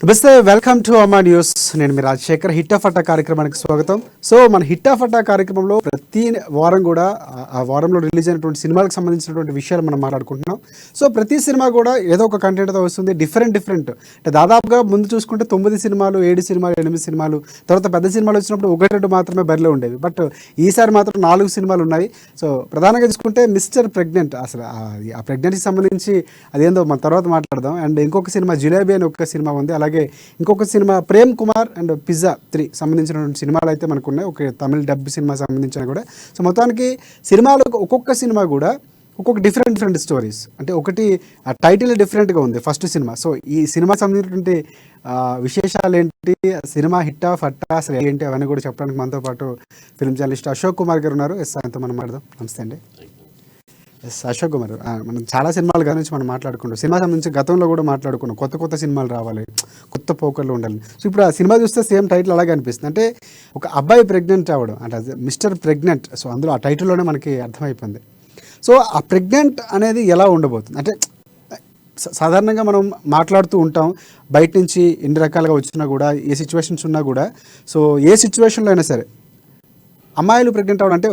నమస్తే, welcome to అమ్మా news. నేను మీ రాజశేఖర్. హిట్ ఆఫ్ అట్టా కార్యక్రమానికి స్వాగతం. సో మన హిట్ ఆఫ్ అట్టా కార్యక్రమంలో ప్రతి వారం కూడా ఆ వారంలో రిలీజ్ అయినటువంటి సినిమాలకు సంబంధించినటువంటి విషయాలు మనం మాట్లాడుకుంటున్నాం. సో ప్రతి సినిమా కూడా ఏదో ఒక కంటెంట్తో వస్తుంది, డిఫరెంట్ అంటే దాదాపుగా ముందు చూసుకుంటే 9 సినిమాలు, 7 సినిమాలు, 8 సినిమాలు, తర్వాత పెద్ద సినిమాలు వచ్చినప్పుడు 1-2 మాత్రమే బరిలో ఉండేవి. బట్ ఈసారి మాత్రం 4 సినిమాలు ఉన్నాయి. సో ప్రధానంగా చూసుకుంటే మిస్టర్ ప్రెగ్నెంట్, అసలు ఆ ప్రెగ్నెన్సీకి సంబంధించి అదేందో మన తర్వాత మాట్లాడదాం. అండ్ ఇంకొక సినిమా జిలేబీ అని ఒక సినిమా ఉంది. అలాగే ఇంకొక cinema Prem Kumar and Pizza 3 సంబంధించినటువంటి సినిమాలు అయితే మనకు ఉన్నాయి. ఒక తమిళ డబ్ సినిమా సంబంధించిన కూడా. సో మొత్తానికి సినిమాలు ఒక్కొక్క సినిమా కూడా ఒక్కొక్క డిఫరెంట్ స్టోరీస్. అంటే ఒకటి ఆ టైటిల్ డిఫరెంట్గా ఉంది ఫస్ట్ సినిమా. సో ఈ సినిమా సంబంధించినటువంటి విశేషాలు ఏంటి, సినిమా హిట్ ఆఫ్ అట్టా అసలు ఏంటి, అవన్నీ కూడా చెప్పడానికి మనతో పాటు ఫిల్మ్ జర్నలిస్ట్ అశోక్ కుమార్ గారు ఉన్నారు. ఆయనతో మనం మాట్లాడదాం. నమస్తే అండి. అశోక్ కుమార్, మనం చాలా సినిమాల గురించి మనం మాట్లాడుకుంటాం. సినిమా సంబంధించి గతంలో కూడా మాట్లాడుకున్నాం. కొత్త సినిమాలు రావాలి, కొత్త పోకర్లు ఉండాలి. సో ఇప్పుడు ఆ సినిమా చూస్తే సేమ్ టైటిల్ అలాగే అనిపిస్తుంది. అంటే ఒక అబ్బాయి ప్రెగ్నెంట్ అవ్వడం, అంటే మిస్టర్ ప్రెగ్నెంట్. సో అందులో ఆ టైటిల్లోనే మనకి అర్థమైపోయింది. సో ఆ ప్రెగ్నెంట్ అనేది ఎలా ఉండబోతుంది అంటే సాధారణంగా మనం మాట్లాడుతూ ఉంటాం, బయట నుంచి ఎన్ని రకాలుగా వచ్చినా కూడా, ఏ సిచ్యువేషన్స్ ఉన్నా కూడా. సో ఏ సిచ్యువేషన్లో అయినా సరే అమ్మాయిలు ప్రెగ్నెంట్ అవ్వడం అంటే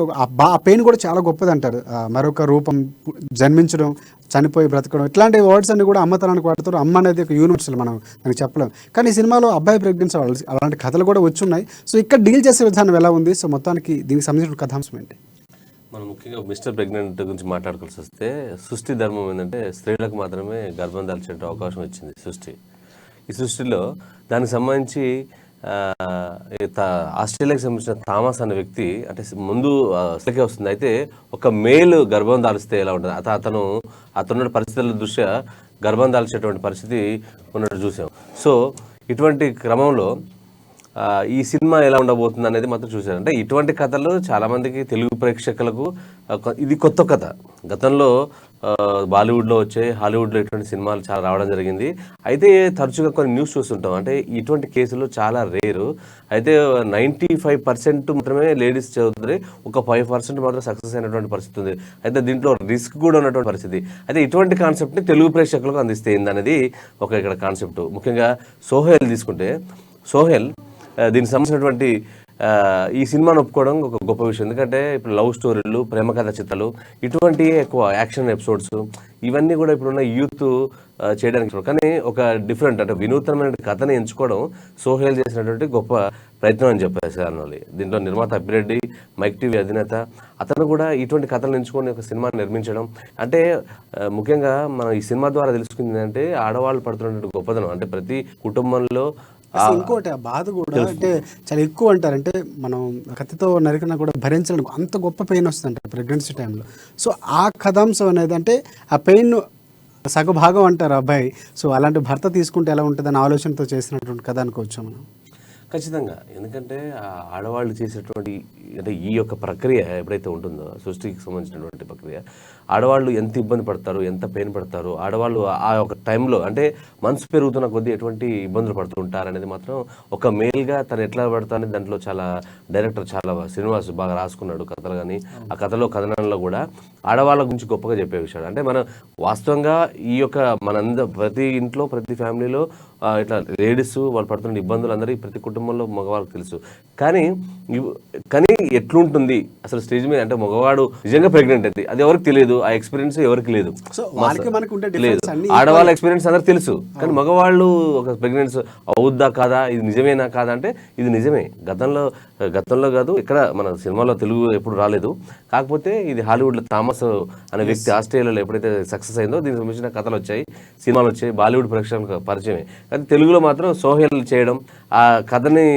ఆ పెయిన్ కూడా చాలా గొప్పది అంటారు. మరొక రూపం జన్మించడం, చనిపోయి బ్రతకడం, ఇట్లాంటి వర్డ్స్ అన్ని కూడా అమ్మతనానికి వాడతారు. అమ్మ అనేది ఒక యూనివర్సల్, మనం దానికి చెప్పలేం. కానీ ఈ సినిమాలో అబ్బాయి ప్రెగ్నెన్సీ అవ్వాలి, అలాంటి కథలు కూడా వచ్చి ఉన్నాయి. సో ఇక్కడ డీల్ చేసే విధానం ఎలా ఉంది? సో మొత్తానికి దీనికి సంబంధించిన కథాంశం ఏంటి? మనం ముఖ్యంగా మిస్టర్ ప్రెగ్నెంట్ గురించి మాట్లాడుకోవాల్సి వస్తే, సృష్టి ధర్మం ఏంటంటే స్త్రీలకు మాత్రమే గర్భం దాల్చే అవకాశం ఇచ్చింది సృష్టి. ఈ సృష్టిలో దానికి సంబంధించి ఆస్ట్రేలియాకి సంబంధించిన థామస్ అనే వ్యక్తి అంటే ముందు అసలుకే వస్తుంది. అయితే ఒక మేల్ గర్భం దాల్స్తే ఎలా ఉంటుంది, అతను పరిస్థితుల దృష్ట్యా గర్భం దాల్చేటువంటి పరిస్థితి ఉన్నట్టు చూసాం. సో ఇటువంటి క్రమంలో ఈ సినిమా ఎలా ఉండబోతుంది అనేది మాత్రం చూశారు. అంటే ఇటువంటి కథలు చాలామందికి, తెలుగు ప్రేక్షకులకు ఇది కొత్త కథ. గతంలో బాలీవుడ్లో వచ్చాయి, హాలీవుడ్లో ఇటువంటి సినిమాలు చాలా రావడం జరిగింది. అయితే తరచుగా కొన్ని న్యూస్ చూస్తుంటాం, అంటే ఇటువంటి కేసులు చాలా రేరు. అయితే 95% మాత్రమే లేడీస్ చదువుతుంది, ఒక 5% మాత్రం సక్సెస్ అయినటువంటి పరిస్థితి ఉంది. అయితే దీంట్లో రిస్క్ కూడా ఉన్నటువంటి పరిస్థితి. అయితే ఇటువంటి కాన్సెప్ట్ని తెలుగు ప్రేక్షకులకు అందిస్తే ఏందనేది ఒక ఇక్కడ కాన్సెప్ట్. ముఖ్యంగా సోహెల్ తీసుకుంటే, సోహెల్ దీనికి సంబంధించినటువంటి ఈ సినిమాను ఒప్పుకోవడం ఒక గొప్ప విషయం. ఎందుకంటే ఇప్పుడు లవ్ స్టోరీలు, ప్రేమ కథ చిత్రాలు, ఇటువంటి ఎక్కువ యాక్షన్ ఎపిసోడ్స్, ఇవన్నీ కూడా ఇప్పుడున్న యూత్ చేయడానికి. కానీ ఒక డిఫరెంట్ అంటే వినూత్నమైన కథని ఎంచుకోవడం సోహెల్ చేసినటువంటి గొప్ప ప్రయత్నం అని చెప్పేసి అనాలి. దీంట్లో నిర్మాత అప్పిరెడ్డి, మైక్ టీవీ అధినేత, అతను కూడా ఇటువంటి కథలు ఎంచుకొని ఒక సినిమాని నిర్మించడం అంటే ముఖ్యంగా మనం ఈ సినిమా ద్వారా తెలుసుకుంది ఏంటంటే ఆడవాళ్ళు పడుతున్నటువంటి గొప్పదనం. అంటే ప్రతి కుటుంబంలో ఇంకోటి ఆ బాధ కూడా అంటే చాలా ఎక్కువ అంటారు. అంటే మనం కత్తితో నరికినా కూడా భరించడం అంత గొప్ప పెయిన్ వస్తుందంట ప్రెగ్నెన్సీ టైంలో. సో ఆ కథాంశం అనేది అంటే ఆ పెయిన్ సగభాగం అంటారు అబ్బాయి. సో అలాంటి భర్త తీసుకుంటే ఎలా ఉంటుందని ఆలోచనతో చేసినటువంటి కథ అనుకోవచ్చు మనం. ఖచ్చితంగా. ఎందుకంటే ఆడవాళ్ళు చేసేటువంటి అంటే ఈ యొక్క ప్రక్రియ ఎప్పుడైతే ఉంటుందో, సృష్టికి సంబంధించినటువంటి ప్రక్రియ, ఆడవాళ్ళు ఎంత ఇబ్బంది పడతారు, ఎంత పెయిన్ పడతారు, ఆడవాళ్ళు ఆ ఒక టైంలో అంటే మనసు పెరుగుతున్న కొద్దీ ఎటువంటి ఇబ్బందులు పడుతుంటారు అనేది మాత్రం ఒక మేల్గా తను ఎట్లా పడతారని దాంట్లో చాలా డైరెక్టర్ చాలా శ్రీనివాస్ బాగా రాసుకున్నాడు కథలు. కానీ ఆ కథలో కథనంలో కూడా ఆడవాళ్ళ గురించి గొప్పగా చెప్పే విషయాలు. అంటే మనం వాస్తవంగా ఈ యొక్క ప్రతి ఇంట్లో, ప్రతి ఫ్యామిలీలో ఇట్లా లేడీస్ వాళ్ళు పడుతున్న ఇబ్బందులు అందరికీ, ప్రతి కుటుంబంలో మగవాళ్ళకి తెలుసు. కానీ ఎట్లుంటుంది అసలు స్టేజ్ మీద అంటే మగవాడు నిజంగా ప్రెగ్నెంట్ అయితే అది ఎవరికి తెలియదు, ఆ ఎక్స్పీరియన్స్ ఎవరికి లేదు. ఆడవాళ్ళ ఎక్స్పీరియన్స్ అందరికి తెలుసు, కానీ మగవాళ్ళు ఒక ప్రెగ్నెన్స్ అవుద్దా కాదా, ఇది నిజమేనా కాదా అంటే ఇది నిజమే. గతంలో కాదు, ఇక్కడ మన సినిమాలో తెలుగు ఎప్పుడు రాలేదు. కాకపోతే ఇది హాలీవుడ్లో థామస్ అనే వ్యక్తి ఆస్ట్రేలియాలో ఎప్పుడైతే సక్సెస్ అయిందో దీనికి సంబంధించిన కథలు వచ్చాయి, సినిమాలు వచ్చాయి, బాలీవుడ్ ప్రేక్షకులకు పరిచయమే. కానీ తెలుగులో మాత్రం సోహెల్ చేయడం, ఆ కథని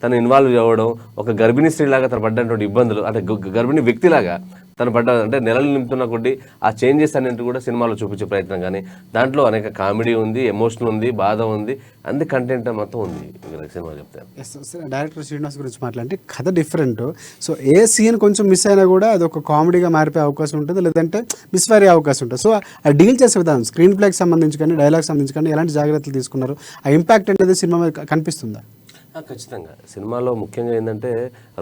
తను ఇన్వాల్వ్ అవ్వడం, ఒక గర్భిణీ స్త్రీలాగా తను పడ్డటువంటి ఇబ్బందులు, అంటే గర్భిణీ వ్యక్తిలాగా తను అంటే నెలలు నింపుతున్న కొద్దీ ఆ చేంజెస్ అన్నింటి కూడా సినిమాలో చూపించే ప్రయత్నం. కానీ దాంట్లో అనేక కామెడీ ఉంది, ఎమోషనల్ ఉంది, బాధ ఉంది, అన్ని కంటెంట్ మొత్తం ఉంది సినిమా చెప్తాను. డైరెక్టర్ శ్రీనివాస్ గురించి మాట్లాడంటే కథ డిఫరెంట్. సో ఏ సీన్ కొంచెం మిస్ అయినా కూడా అది ఒక కామెడీగా మారిపోయే అవకాశం ఉంటుంది, లేదంటే మిస్ అయ్యే అవకాశం ఉంటుంది. సో ఆ డీల్ చేసే విధానం, స్క్రీన్ ప్లేకి సంబంధించి కానీ, డైలాగ్ సంబంధించి కానీ ఎలాంటి జాగ్రత్తలు తీసుకున్నారు, ఆ ఇంపాక్ట్ అనేది సినిమా మీద కనిపిస్తుందా? ఖచ్చితంగా. సినిమాలో ముఖ్యంగా ఏంటంటే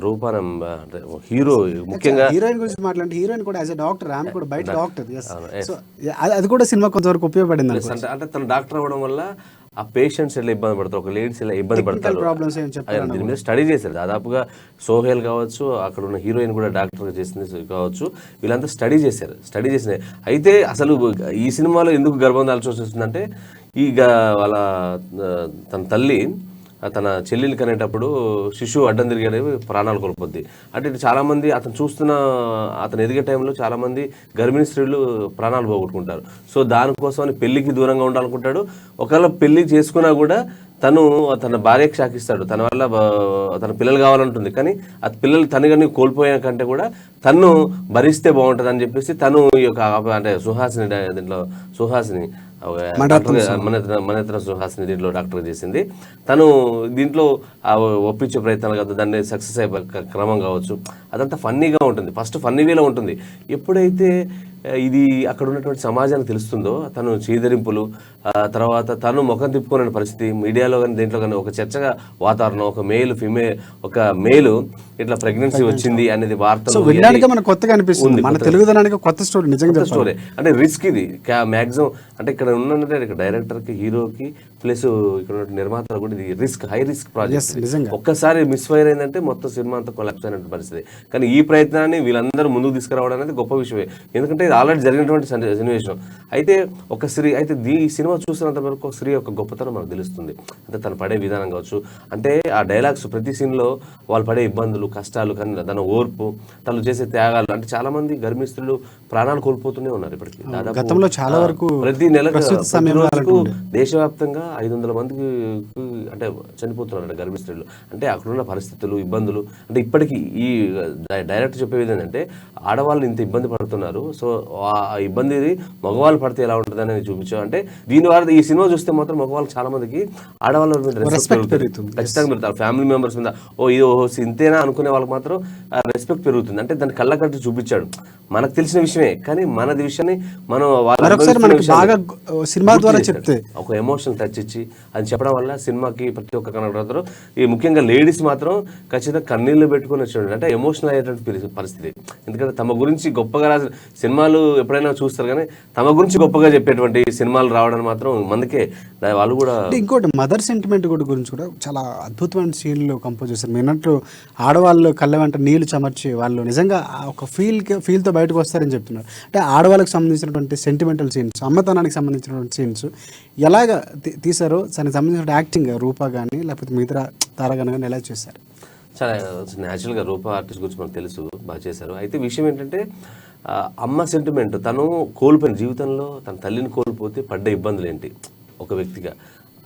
రూపానం అంటే హీరో, ముఖ్యంగా హీరోయిన్ గురించి మాట్లాడంటే హీరోయిన్ కూడా యాజ్ ఎ డాక్టర్, ఆమె కూడా బయట డాక్టర్. సో అది కూడా సినిమా కొంతవరకు ఉపయోగపడింది అంటే తను డాక్టర్ అవ్వడం వల్ల ఆ పేషెంట్స్ ఎలా ఇబ్బంది పడతారు, ఒక లేడీస్ ఎలా ఇబ్బంది పడతారు, ప్రాబ్లమ్స్ ఏం చెప్తారు దీని మీద స్టడీ చేశారు. దాదాపుగా సోహెల్ కావచ్చు, అక్కడ ఉన్న హీరోయిన్ కూడా డాక్టర్గా చేసింది కావచ్చు, వీళ్ళంతా స్టడీ చేసిన అయితే అసలు ఈ సినిమాలో ఎందుకు గర్భం దాల్చాల్సి వస్తుందంటే వాళ్ళ తన తల్లి తన చెల్లెలు కనేటప్పుడు శిశువు అడ్డం తిరిగేది ప్రాణాలు కోల్పోద్ది. అంటే చాలామంది అతను ఎదిగే టైంలో చాలామంది గర్భిణీ స్త్రీలు ప్రాణాలు పోగొట్టుకుంటారు. సో దానికోసం పెళ్లికి దూరంగా ఉండాలనుకుంటాడు. ఒకవేళ పెళ్లి చేసుకున్నా కూడా తన భార్యకు షాకిస్తాడు, తన వల్ల తన పిల్లలు కావాలంటుంది. కానీ ఆ పిల్లలు తనని కోల్పోయిన కంటే కూడా తను భరిస్తే బాగుంటుంది అని చెప్పేసి తను ఈ యొక్క అంటే సుహాసిని మనేతర సుహాసిని దీంట్లో డాక్టర్ చేసింది. తను దీంట్లో ఒప్పించే ప్రయత్నాలు కాదు, దాన్ని సక్సెస్ అయ్యే క్రమం కావచ్చు, అదంతా ఫన్నీగా ఉంటుంది. ఫస్ట్ ఫన్నీ వేలో ఉంటుంది. ఎప్పుడైతే ఇది అక్కడ ఉన్నటువంటి సమాజానికి తెలుస్తుందో తను చీదరింపులు, తర్వాత తను ముఖం తిప్పుకునే పరిస్థితి, మీడియాలో కానీ దేంట్లో కానీ ఒక చర్చగా వాతావరణం, ఒక మేలు ఇట్లా ప్రెగ్నెన్సీ వచ్చింది అనేది వార్త కొత్తగా అనిపిస్తుంది. మన తెలుగుదనానికి కొత్త స్టోరీ, నిజంగా స్టోరీ. అంటే రిస్క్ ఇది మ్యాక్సిమం. అంటే ఇక్కడ ఉన్నంటే డైరెక్టర్కి, హీరోకి ప్లస్ ఇక్కడ ఉన్న నిర్మాతలు కూడా ఇది రిస్క్, హై రిస్క్ ప్రాజెక్ట్. ఒక్కసారి మిస్ ఫైర్ అయిందంటే మొత్తం సినిమా అంతా కొలాప్స్ అయినట్టు పరిస్థితి. కానీ ఈ ప్రయత్నాన్ని వీళ్ళందరూ ముందుకు తీసుకురావడం అనేది గొప్ప విషయమే. ఎందుకంటే ఇది ఆల్రెడీ జరిగినటువంటి సన్నివేశం. అయితే ఒక స్త్రీ అయితే ఈ సినిమా చూసినంత వరకు ఒక స్త్రీ యొక్క గొప్పతనం మనకు తెలుస్తుంది. అంటే తను పడే విధానం కావచ్చు, అంటే ఆ డైలాగ్స్ ప్రతి సీన్లో వాళ్ళు పడే ఇబ్బందులు, కష్టాలు, కానీ తన ఓర్పు, తను చేసే త్యాగాలు. అంటే చాలా మంది గర్భిణీ స్త్రీలు ప్రాణాలు కోల్పోతూనే ఉన్నారు ఇప్పటికీ. దాదాపు చాలా వరకు ప్రతి నెలకు దేశవ్యాప్తంగా 500 మందికి అంటే చనిపోతున్నారు గర్భిణీ స్త్రీలు. అంటే అక్కడున్న పరిస్థితులు, ఇబ్బందులు. అంటే ఇప్పటికీ ఈ డైరెక్ట్ చెప్పేది ఏంటంటే ఆడవాళ్ళు ఇంత ఇబ్బంది పడుతున్నారు, సో ఆ ఇబ్బంది మగవాళ్ళు పడితే ఎలా ఉంటుంది అనేది చూపించాం. అంటే దీని వల్ల ఈ సినిమా చూస్తే మాత్రం మగవాళ్ళకి చాలా మందికి ఆడవాళ్ళ మీద రెస్పెక్ట్ పెరుగుతుంది, ఖచ్చితంగా పెరుగుతారు. ఫ్యామిలీ మెంబర్స్ మీద ఇంతేనా అనుకునే వాళ్ళకి మాత్రం రెస్పెక్ట్ పెరుగుతుంది. అంటే దాన్ని కళ్ళకట్టి చూపించాడు. మనకు తెలిసిన విషయమే, కానీ మనది విషయాన్ని మనం సినిమా ద్వారా చెప్తే ఒక ఎమోషన్ టచ్ ఇచ్చి అది చెప్పడం వల్ల సినిమాకి ప్రతి ఒక్క కనెక్ట్. ఈ ముఖ్యంగా లేడీస్ మాత్రం ఖచ్చితంగా కన్నీళ్లు పెట్టుకుని వచ్చాడు. అంటే ఎమోషనల్ అయ్యేటువంటి పరిస్థితి. ఎందుకంటే తమ గురించి గొప్పగా రాసిన సినిమాలు ఎప్పుడైనా చూస్తారు, కానీ తమ గురించి గొప్పగా చెప్పేటువంటి సినిమాలు రావడానికి మాత్రం మందుకే వాళ్ళు కూడా. ఇంకోటి మదర్ సెంటిమెంట్ గురించి కూడా చాలా అద్భుతమైన సీన్లు కంపోజ్ చేశారు. మీనట్టు ఆడవాళ్ళు కళ్ళ వెంట నీళ్లు చమర్చి వాళ్ళు నిజంగా ఒక ఫీల్తో బయటకు వస్తారని చెప్తున్నారు. అంటే ఆడవాళ్ళకి సంబంధించినటువంటి సెంటిమెంటల్ సీన్స్, అమ్మతనానికి సంబంధించినటువంటి సీన్స్ ఎలాగ తీశారో దానికి సంబంధించిన యాక్టింగ్ రూపా కానీ లేకపోతే మిగతా తారగా కానీ ఎలా చేశారు? చాలా న్యాచురల్గా రూపా ఆర్టిస్ట్ గురించి మనకు తెలుసు, బాగా చేశారు. అయితే విషయం ఏంటంటే అమ్మ సెంటిమెంట్, తను కోల్పోయిన జీవితంలో తన తల్లిని కోల్పోతే పడ్డ ఇబ్బందులు ఏంటి ఒక వ్యక్తిగా,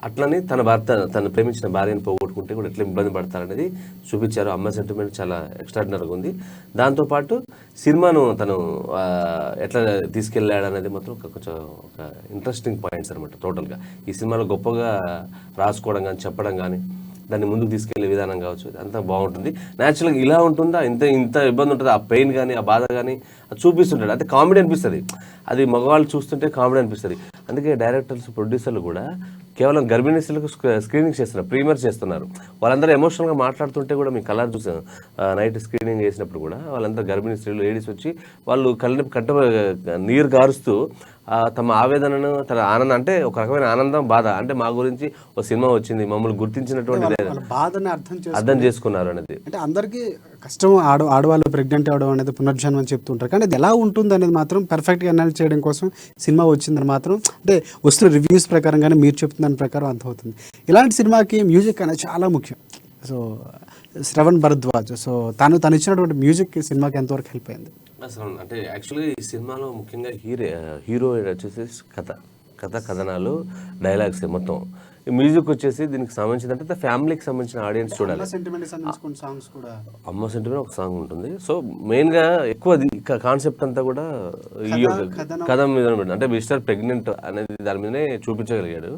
అట్లనే తన భర్త, తను ప్రేమించిన భార్యను పోగొట్టుకుంటే కూడా ఎట్లా ఇబ్బంది పడతారనేది చూపించారు. అమ్మ సెంటిమెంట్ చాలా ఎక్స్ట్రాడినరీగా ఉంది. దాంతోపాటు సినిమాను తను ఎట్లా తీసుకెళ్ళాడు అనేది మాత్రం కొంచెం ఒక ఇంట్రెస్టింగ్ పాయింట్స్ అనమాట. టోటల్గా ఈ సినిమాలో గొప్పగా రాసుకోవడం కానీ, చెప్పడం కానీ, దాన్ని ముందుకు తీసుకెళ్లే విధానం కావచ్చు, అంతా బాగుంటుంది. న్యాచురల్గా ఇలా ఉంటుందా, ఇంత ఇబ్బంది ఉంటుంది, ఆ పెయిన్ కానీ, ఆ బాధ కానీ అది చూపిస్తుంటాడు. అంటే కామెడీ అనిపిస్తుంది, అది మగవాళ్ళు చూస్తుంటే కామెడీ అనిపిస్తుంది. అందుకే డైరెక్టర్స్, ప్రొడ్యూసర్లు కూడా కేవలం గర్భిణీ స్త్రీలకు స్క్రీనింగ్ చేస్తున్నారు, ప్రీమియర్ చేస్తున్నారు. వాళ్ళందరూ ఎమోషనల్గా మాట్లాడుతుంటే కూడా మీ కలర్ చూసాను, నైట్ స్క్రీనింగ్ చేసినప్పుడు కూడా వాళ్ళందరూ గర్భిణీ స్త్రీలు, లేడీస్ వచ్చి వాళ్ళు నీరు గారుస్తూ తమ ఆవేదనను, తన ఆనందం, అంటే ఒక రకమైన ఆనందం, బాధ, అంటే మా గురించి ఒక సినిమా వచ్చింది, మమ్మల్ని గుర్తించినటువంటి బాధని అర్థం చేసుకున్నారు అనేది. అంటే అందరికీ కష్టం, ఆడవాళ్ళు ప్రెగ్నెంట్ అవ్వడం అనేది పునర్జన్మ అని చెప్తుంటారు, కానీ అది ఎలా ఉంటుంది అనేది మాత్రం పర్ఫెక్ట్గా అనలైజ్ చేయడం కోసం సినిమా వచ్చిందని మాత్రం, అంటే వస్తున్న రివ్యూస్ ప్రకారం కానీ మీరు చెప్తున్న దాని ప్రకారం అర్థమవుతుంది. ఇలాంటి సినిమాకి మ్యూజిక్ అనేది చాలా ముఖ్యం. సో శ్రవణ్ భరద్వాజ్, సో తను ఇచ్చినటువంటి మ్యూజిక్ సినిమాకి ఎంతవరకు హెల్ప్ అయింది? అసలు అంటే యాక్చువల్గా ఈ సినిమాలో ముఖ్యంగా హీరో వచ్చేసి కథనాలు, డైలాగ్స్ మొత్తం. ఈ మ్యూజిక్ వచ్చేసి దీనికి సంబంధించింది అంటే ఫ్యామిలీకి సంబంధించిన ఆడియన్స్ చూడాలి. అమ్మ సెంటిమెంట్ ఒక సాంగ్ ఉంటుంది. సో మెయిన్గా ఎక్కువ కాన్సెప్ట్ అంతా కూడా ఈ కథ మీద, అంటే మిస్టర్ ప్రెగ్నెంట్ అనేది దాని మీదనే చూపించగలిగాడు.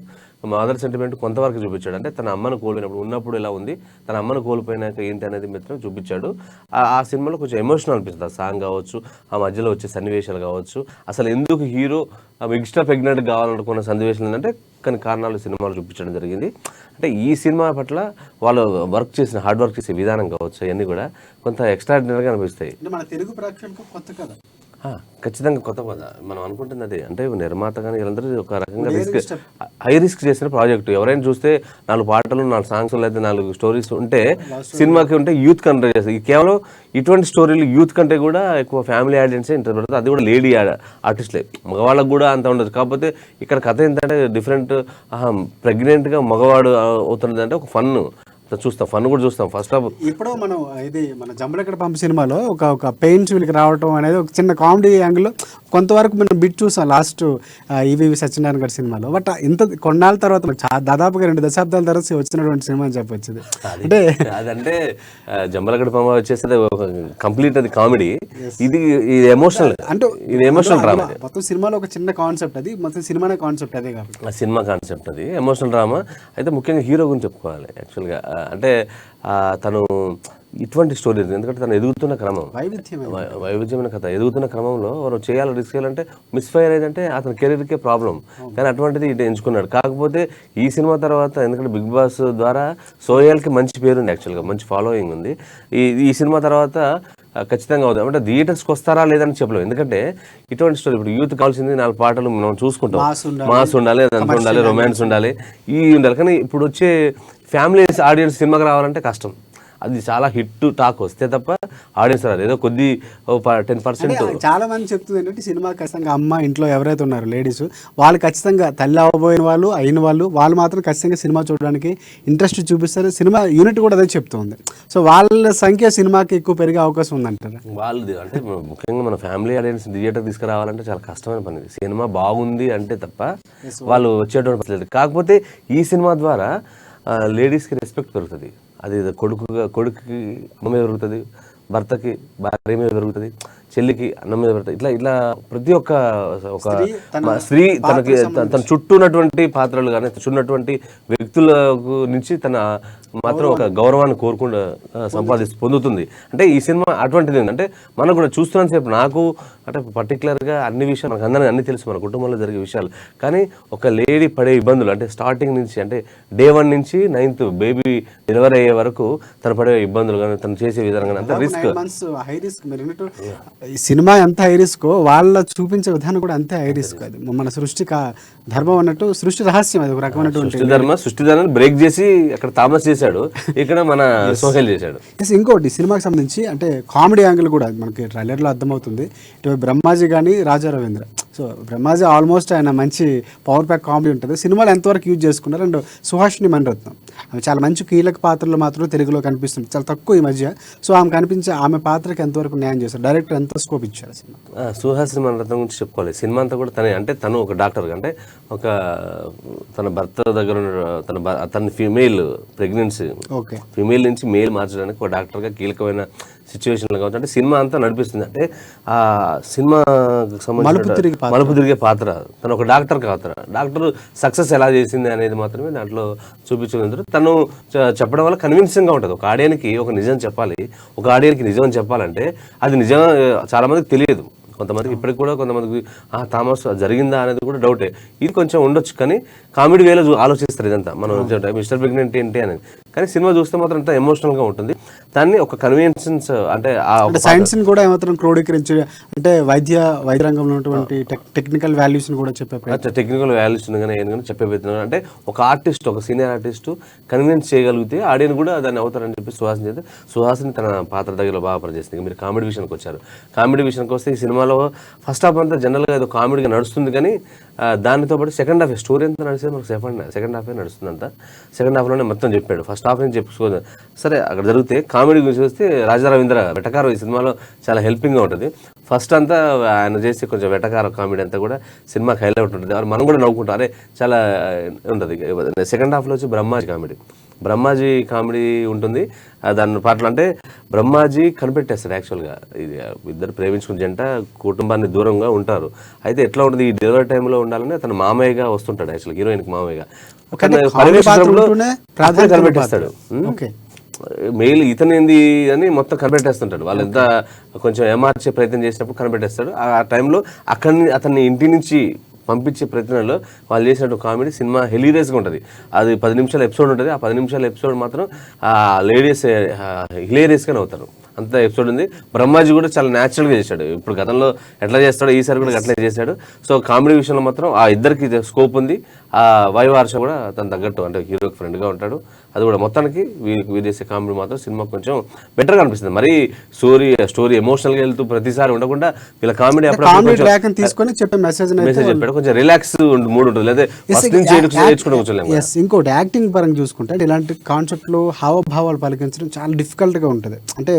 మదర్ సెంటిమెంట్ కొంతవరకు చూపించాడు. అంటే తన అమ్మను కోల్పోయినప్పుడు ఉన్నప్పుడు ఎలా ఉంది, తన అమ్మను కోల్పోయినాక ఏంటి అనేది మాత్రం చూపించాడు. ఆ సినిమాలో కొంచెం ఎమోషనల్ అనిపిస్తుంది. ఆ సాంగ్ కావచ్చు, ఆ మధ్యలో వచ్చే సన్నివేశాలు కావచ్చు, అసలు ఎందుకు హీరో ఎక్స్ట్రా ప్రెగ్నెంట్ కావాలనుకున్న సన్నివేశాలు ఏంటంటే కొన్ని కారణాలు సినిమాలు చూపించడం జరిగింది. అంటే ఈ సినిమా పట్ల వాళ్ళు హార్డ్ వర్క్ చేసే విధానం కావచ్చు, అవన్నీ కూడా కొంత ఎక్స్ట్రాడినరీగా అనిపిస్తాయి. మన తెలుగు ప్రేక్షకులకు కొత్త కథ, ఖచ్చితంగా కొత్త పద మనం అనుకుంటుంది అదే. అంటే నిర్మాత కానీ వీళ్ళందరూ ఒక రకంగా హై రిస్క్ చేసిన ప్రాజెక్ట్. ఎవరైనా చూస్తే 4 పాటలు 4 సాంగ్స్ లేదా 4 స్టోరీస్ ఉంటే సినిమాకి ఉంటే యూత్ కంటే చేస్తుంది. కేవలం ఇటువంటి స్టోరీలు యూత్ కంటే కూడా ఎక్కువ ఫ్యామిలీ ఆడియన్సే ఇంట్రెస్ట్ పడుతుంది. అది కూడా లేడీ ఆర్టిస్ట్లే, మగవాళ్ళకు కూడా అంత ఉండదు. కాకపోతే ఇక్కడ కథ ఏంటంటే డిఫరెంట్. ప్రెగ్నెంట్గా మగవాడు అవుతున్నది అంటే ఒక ఫన్ చూస్తాం, ఫన్ కూడా చూస్తాం. ఫస్ట్ హాఫ్ ఇప్పుడు మనం ఇది మన జంబలకడ పంప సినిమాలో ఒక పెయిన్స్ వీళ్ళకి రావటం అనేది ఒక చిన్న కామెడీ యాంగిల్లో కొంతవరకు మనం బిట్ చూసాం లాస్ట్ ఈవీవి సత్యనారాయణ గారి సినిమాలో. బట్ ఇంత కొన్నాళ్ళ తర్వాత దాదాపుగా 2 దశాబ్దాల తర్వాత వచ్చినటువంటి సినిమా అని చెప్పొచ్చు. అంటే అదంటే జంబలకడ పంప వచ్చేసి కంప్లీట్ అది కామెడీ, ఇది ఎమోషనల్. అంటే ఇది ఎమోషనల్ డ్రామా. మొత్తం సినిమాలో ఒక చిన్న కాన్సెప్ట్, అది మొత్తం సినిమానే కాన్సెప్ట్ అదే కాబట్టి సినిమా కాన్సెప్ట్ అది ఎమోషనల్ డ్రామా. అయితే ముఖ్యంగా హీరో గురించి చెప్పుకోవాలి యాక్చువల్గా. అంటే తను ఇటువంటి స్టోరీ, ఎందుకంటే తను ఎదుగుతున్న క్రమం, వైవిధ్యమైన కథ, ఎదుగుతున్న క్రమంలో వారు చేయాలి రిస్క్ చేయాలంటే మిస్ఫైర్ అయిందంటే అతని కెరీర్కే ప్రాబ్లం. కానీ అటువంటిది ఇటు ఎంచుకున్నాడు. కాకపోతే ఈ సినిమా తర్వాత, ఎందుకంటే బిగ్ బాస్ ద్వారా సోయల్కి మంచి పేరు ఉంది, యాక్చువల్గా మంచి ఫాలోయింగ్ ఉంది. ఈ సినిమా తర్వాత ఖచ్చితంగా అవుతుంది. అంటే థియేటర్స్కి వస్తారా లేదని చెప్పలేము, ఎందుకంటే ఇటువంటి స్టోరీ ఇప్పుడు యూత్ కావాల్సింది 4 పాటలు మనం చూసుకుంటాం, మాస్ ఉండాలి, అంత ఉండాలి, రొమాన్స్ ఉండాలి, ఇవి ఉండాలి. కానీ ఇప్పుడు వచ్చే ఫ్యామిలీ ఆడియన్స్ సినిమాకి రావాలంటే కష్టం. అది చాలా హిట్ టాక్ వస్తే తప్ప ఆడియన్స్ రాదు. ఏదో కొద్ది 10%. చాలా మంది చెప్తుంది ఏంటంటే సినిమా ఖచ్చితంగా అమ్మ ఇంట్లో ఎవరైతే ఉన్నారో లేడీస్, వాళ్ళు ఖచ్చితంగా తల్లి అవ్వబోయిన వాళ్ళు అయిన వాళ్ళు మాత్రం ఖచ్చితంగా సినిమా చూడడానికి ఇంట్రెస్ట్ చూపిస్తారు. సినిమా యూనిట్ కూడా అదే చెప్తుంది. సో వాళ్ళ సంఖ్య సినిమాకి ఎక్కువ పెరిగే అవకాశం ఉందంటారు. వాళ్ళది అంటే ముఖ్యంగా మన ఫ్యామిలీ ఆడియన్స్ థియేటర్ తీసుకురావాలంటే చాలా కష్టమైన పని. సినిమా బాగుంది అంటే తప్ప వాళ్ళు వచ్చేటువంటి పరిస్థితి. కాకపోతే ఈ సినిమా ద్వారా లేడీస్కి రెస్పెక్ట్ పెరుగుతుంది. అది కొడుకుకి అమ్మ మీద పెరుగుతుంది, భర్తకి భార్య మీద పెరుగుతుంది, చెల్లికి అన్నం మీద పెరుగుతుంది. ఇట్లా ప్రతి ఒక్క స్త్రీ తనకి తన చుట్టూ ఉన్నటువంటి పాత్రలు కానీ చున్నటువంటి వ్యక్తులకు నుంచి తన మాత్రం ఒక గౌరవాన్ని కోరుకుండా పొందుతుంది. అంటే ఈ సినిమా అటువంటిది ఉంది. అంటే మనం కూడా చూస్తున్నంత సేపు నాకు అంటే పర్టికులర్గా అన్ని విషయాలు మనకు అందరికీ అన్ని తెలుసు, మన కుటుంబంలో జరిగే విషయాలు. కానీ ఒక లేడీ పడే ఇబ్బందులు అంటే స్టార్టింగ్ నుంచి, అంటే Day 1 నుంచి 9th బేబీ డెలివరీ అయ్యే వరకు తను పడే ఇబ్బందులు కానీ తను చేసే విధానం కానీ అంత రిస్క్. High risk. ఈ సినిమా ఎంత హై రిస్క్, వాళ్ళ చూపించే విధానం కూడా అంతే హై రిస్క్. అది మన సృష్టి ధర్మం అన్నట్టు, సృష్టి రహస్యం. అది ఒక రకమైనటువంటి సృష్టి ధర్మం బ్రేక్ చేసి అక్కడ తామస్ చేశాడు, ఇక్కడ మన సోహెల్ చేశాడు. ఇంకోటి సినిమాకి సంబంధించి అంటే కామెడీ యాంగిల్ కూడా మనకి ట్రైలర్లో అర్థమవుతుంది. ఇటు బ్రహ్మాజీ కానీ రాజా రవీంద్ర. సో బ్రహ్మాజీ ఆల్మోస్ట్ ఆయన మంచి పవర్ ప్యాక్ కామెడీ ఉంటుంది. సినిమాలో ఎంతవరకు యూజ్ చేసుకున్నారు. అండ్ సుహాసిని మణిరత్నం ఆమె చాలా మంచి కీలక పాత్రలు మాత్రమే తెలుగులో కనిపిస్తుంది, చాలా తక్కువ ఈ మధ్య. సో ఆమె కనిపించే ఆమె పాత్రకి ఎంతవరకు న్యాయం చేస్తారు, డైరెక్టర్ ఎంత స్కోప్ ఇచ్చారు సినిమా. సుహాసిని మణిరత్నం గురించి చెప్పుకోవాలి. సినిమా అంతా కూడా తనే, అంటే తను ఒక డాక్టర్, అంటే ఒక తన భర్త దగ్గర తన ఫీమేల్ ప్రెగ్నెన్సీ, ఫీమేల్ నుంచి మేల్ మార్చడానికి ఒక డాక్టర్గా కీలకమైన సిచ్యువేషన్లో కావచ్చు. అంటే సినిమా అంతా నడిపిస్తుంది. అంటే ఆ సినిమాకి సంబంధించిన మలుపు తిరిగే పాత్ర, తను ఒక డాక్టర్ పాత్ర. డాక్టర్ సక్సెస్ ఎలా చేసింది అనేది మాత్రమే దాంట్లో చూపించుకుంటారు. తను చెప్పడం వల్ల కన్విన్సింగ్గా ఉంటుంది. ఒక ఆడియన్కి ఒక నిజం చెప్పాలి, ఒక ఆడియన్కి నిజం చెప్పాలంటే అది నిజం చాలా మందికి తెలియదు. కొంతమందికి ఇప్పటికి కూడా కొంతమందికి తామస్ జరిగిందా అనేది కూడా డౌటే. ఇది కొంచెం ఉండొచ్చు, కానీ కామెడీ వేలో ఆలోచిస్తారు ఇదంతా. మనం మిస్టర్ ప్రెగ్నెంట్ ఏంటి అనేది. కానీ సినిమా చూస్తే మాత్రం అంత ఎమోషనల్గా ఉంటుంది. దాన్ని ఒక కన్వీనియన్స్ అంటే సైన్స్ కూడా ఏమాత్రం క్రోడీకరించి, అంటే వైద్య రంగంలో ఉన్నటువంటి టెక్నికల్ వాల్యూస్ కూడా చెప్పే టెక్నికల్ వాల్యూస్ కానీ ఏం కానీ చెప్పే ప్రయత్నం. అంటే ఒక ఆర్టిస్ట్, ఒక సీనియర్ ఆర్టిస్ట్ కన్విన్స్ చేయగలిగితే ఆడియన్ కూడా దాన్ని అవుతారని చెప్పి సుహాసిని తన పాత్ర దగ్గర బాగా పనిచేస్తుంది. మీరు కామెడీ విషయానికి వచ్చారు. కామెడీ విషయానికి వస్తే ఈ సినిమాలో ఫస్ట్ హాఫ్ అంతా జనరల్గా ఏదో కామెడీగా నడుస్తుంది, కానీ దానితో పాటు సెకండ్ హాఫ్ స్టోరీ అంతా నడిచేది మనకు సెకండ్ హాఫే నడుస్తుంది అంతా. సెకండ్ హాఫ్లోనే మొత్తం చెప్పాడు. ఫస్ట్ హాఫ్ నుంచి చెప్పుకోదు. సరే అక్కడ జరిగితే కామెడీ గురించి వస్తే రాజా రవీంద్ర వెటకారం ఈ సినిమాలో చాలా హెల్పింగ్గా ఉంటుంది. ఫస్ట్ అంతా ఆయన చేసి కొంచెం వెటకారం కామెడీ అంతా కూడా సినిమాకి హైలైట్ ఉంటుంది. మనం కూడా నవ్వుకుంటాం, అరే చాలా ఉంటుంది. సెకండ్ హాఫ్లో వచ్చి బ్రహ్మాజీ కామెడీ ఉంటుంది. దాని పాటలు అంటే బ్రహ్మాజీ కనిపెట్టేస్తాడు యాక్చువల్గా. ఇది ఇద్దరు ప్రేమించుకున్న జంట కుటుంబాన్ని దూరంగా ఉంటారు. అయితే ఎట్లా ఉంటుంది, ఈ డెలివరీ టైంలో ఉండాలని అతను మామయ్యగా వస్తుంటాడు, యాక్చువల్గా హీరోయిన్కి మామయ్యగా కనిపెట్టేస్తాడు. మెయిల్ ఇతను ఏంది అని మొత్తం కనిపెట్టేస్తుంటాడు. వాళ్ళు ఎంత కొంచెం ఏమార్చే ప్రయత్నం చేసినప్పుడు కనిపెట్టేస్తాడు. ఆ టైంలో అతన్ని ఇంటి నుంచి పంపించే ప్రయత్నంలో వాళ్ళు చేసినట్టు కామెడీ సినిమా హిలీరియస్గా ఉంటుంది. అది 10 నిమిషాల ఎపిసోడ్ ఉంటుంది. ఆ 10 నిమిషాల ఎపిసోడ్ మాత్రం లేడీస్ హిలేరియస్గానే అవుతారు. అంత ఎపిసోడ్ ఉంది. బ్రహ్మాజీ కూడా చాలా న్యాచురల్గా చేశాడు. ఇప్పుడు గతంలో ఎట్లా చేస్తాడో ఈసారి కూడా అట్లే చేశాడు. సో కామెడీ విషయంలో మాత్రం ఆ ఇద్దరికి స్కోప్ ఉంది. ఆ వైవార్ష కూడా తను తగ్గట్టు అంటే హీరోకి ఫ్రెండ్గా ఉంటాడు. అది కూడా మొత్తానికి వీరు చేసే కామెడీ మాత్రం సినిమా కొంచెం బెటర్గా అనిపిస్తుంది. మరి స్టోరీ ఎమోషనల్గా వెళ్తూ ప్రతిసారి ఉండకుండా వీళ్ళ కామెడీ తీసుకొని చెప్పే మెసేజ్ చెప్పాడు. కొంచెం రిలాక్స్ మూడ్ ఉంటుంది. లేదా ఇంకోటి యాక్టింగ్ పరంగా చూసుకుంటే ఇలాంటి కాన్సెప్ట్లు హావభావాలు పలికించడం చాలా డిఫికల్ట్గా ఉంటుంది. అంటే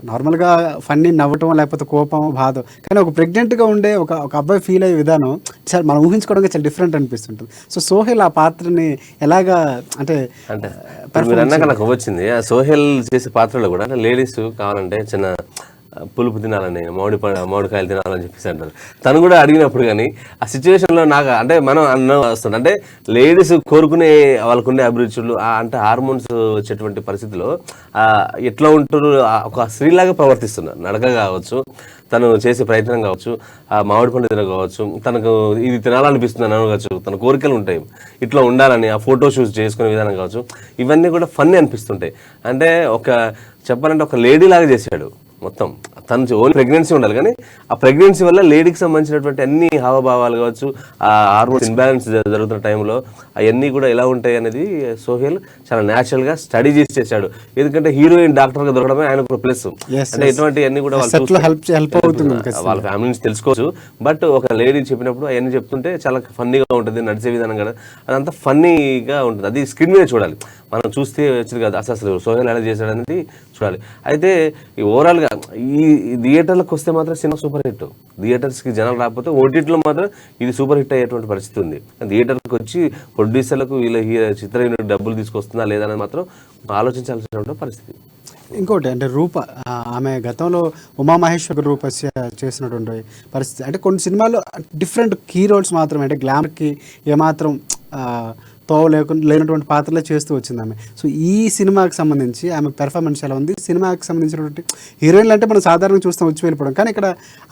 నార్మల్గా ఫన్నీ నవ్వటం లేకపోతే కోపం బాధ, కానీ ఒక ప్రెగ్నెంట్గా ఉండే ఒక అబ్బాయి ఫీల్ అయ్యే విధానం చాలా మనం ఊహించుకోవడానికి చాలా డిఫరెంట్ అనిపిస్తుంటుంది. సో సోహెల్ ఆ పాత్రని ఎలాగా అంటే మీరు అన్నాక నాకు వచ్చింది. ఆ సోహెల్ చేసే పాత్రలో కూడా లేడీస్ కావాలంటే చిన్న పులుపు తినాలని మామిడికాయలు తినాలని చెప్పేసి అంటారు. తను కూడా అడిగినప్పుడు కానీ ఆ సిచ్యువేషన్లో నాకు అంటే మనం అన్న వస్తుంది అంటే లేడీస్ కోరుకునే వాళ్ళకునే అభిరుచులు అంటే హార్మోన్స్ వచ్చేటువంటి పరిస్థితిలో ఎట్లా ఉంటారు, ఒక స్త్రీలాగా ప్రవర్తిస్తున్నారు. నడక కావచ్చు, తను చేసే ప్రయత్నం కావచ్చు, ఆ మామిడి పండు తిన కావచ్చు, తనకు ఇది తినాలనిపిస్తుంది అనవచ్చు, తన కోరికలు ఉంటాయి ఇట్లా ఉండాలని, ఆ ఫోటో షూట్స్ చేసుకునే విధానం కావచ్చు, ఇవన్నీ కూడా ఫన్నీ అనిపిస్తుంటాయి. అంటే చెప్పాలంటే ఒక లేడీ లాగా చేశాడు మొత్తం. తను ఓన్లీ ప్రెగ్నెన్సీ ఉండాలి, కానీ ఆ ప్రెగ్నెన్సీ వల్ల లేడీకి సంబంధించినటువంటి అన్ని హావభావాలు కావచ్చు, ఆ హార్మోన్స్ ఇన్బ్యాలెన్స్ జరుగుతున్న టైంలో అవన్నీ కూడా ఎలా ఉంటాయి అనేది సోహెల్ చాలా న్యాచురల్గా స్టడీ చేసి చేశాడు. ఎందుకంటే హీరోయిన్ డాక్టర్గా దొరకడమే ఆయనకు ప్లస్. అంటే ఇటువంటివన్నీ కూడా వాళ్ళ ఫ్యామిలీ నుంచి తెలుసుకోవచ్చు. బట్ ఒక లేడీ చెప్పినప్పుడు అవన్నీ చెప్తుంటే చాలా ఫన్నీగా ఉంటుంది, నడిచే విధానం కదా అదంతా ఫన్నీగా ఉంటుంది. అది స్క్రీన్ మీద చూడాలి, మనం చూస్తే వచ్చింది కదా అసలు సోహెల్ ఎలా చేశాడు అనేది చూడాలి. అయితే ఈ ఓవరాల్గా ఈ థియేటర్లకు వస్తే మాత్రం సినిమా సూపర్ హిట్. థియేటర్స్కి జనాలు రాకపోతే ఓటీటీలో మాత్రం ఇది సూపర్ హిట్ అయ్యేటువంటి పరిస్థితి ఉంది. థియేటర్కి వచ్చి ప్రొడ్యూసర్లకు వీళ్ళ చిత్ర యూనిట్ డబ్బులు తీసుకొస్తుందా లేదా అనేది మాత్రం ఆలోచించాల్సినటువంటి పరిస్థితి. ఇంకోటి అంటే రూప, ఆమె గతంలో ఉమామహేశ్వర్ రూపస్య చేసినటువంటి పరిస్థితి. అంటే కొన్ని సినిమాల్లో డిఫరెంట్ కీ రోల్స్ మాత్రమే, అంటే గ్లామర్కి ఏమాత్రం తోవ లేనటువంటి పాత్రలే చేస్తూ వచ్చింది ఆమె. సో ఈ సినిమాకి సంబంధించి ఆమె పెర్ఫార్మెన్స్ ఎలా ఉంది? సినిమాకి సంబంధించినటువంటి హీరోయిన్లు అంటే మనం సాధారణంగా చూస్తాం వచ్చి వెళ్ళిపోవడం, కానీ ఇక్కడ